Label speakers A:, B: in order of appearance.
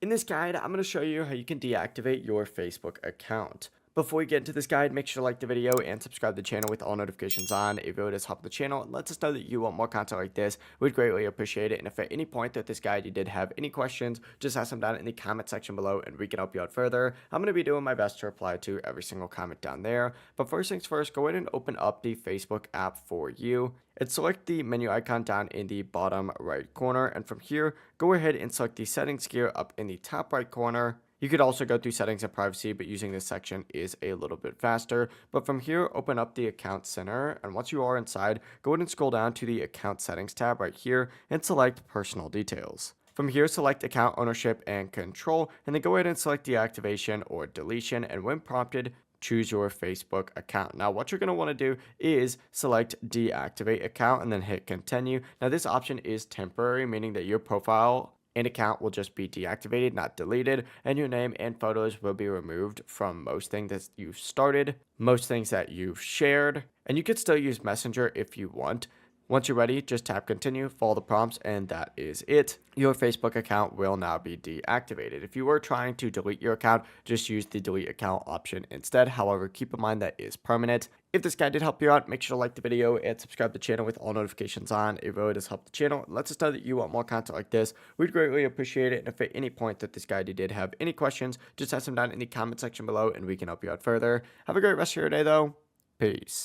A: In this guide, I'm going to show you how you can deactivate your Facebook account. Before we get into this guide, make sure to like the video and subscribe to the channel with all notifications on. It really does help the channel and lets us know that you want more content like this. We'd greatly appreciate it. And if at any point throughout this guide you did have any questions, just ask them down in the comment section below and we can help you out further. I'm going to be doing my best to reply to every single comment down there. But first things first, go ahead and open up the Facebook app for you. And select the menu icon down in the bottom right corner. And from here, go ahead and select the settings gear up in the top right corner. You could also go through settings and privacy, but using this section is a little bit faster. But from here, open up the account center. And once you are inside, go ahead and scroll down to the account settings tab right here and select personal details. From here, select account ownership and control, and then go ahead and select deactivation or deletion. And when prompted, choose your Facebook account. Now, what you're going to want to do is select deactivate account and then hit continue. Now, this option is temporary, meaning that your profile and account will just be deactivated, not deleted, and your name and photos will be removed from most things that you've started, most things that you've shared, and you could still use Messenger if you want. Once you're ready, just tap continue, follow the prompts, and that is it. Your Facebook account will now be deactivated. If you were trying to delete your account, just use the delete account option instead. However, keep in mind that is permanent. If this guide did help you out, make sure to like the video and subscribe to the channel with all notifications on. It really does help the channel. It lets us know that you want more content like this. We'd greatly appreciate it. And if at any point that this guide you did have any questions, just ask them down in the comment section below and we can help you out further. Have a great rest of your day though. Peace.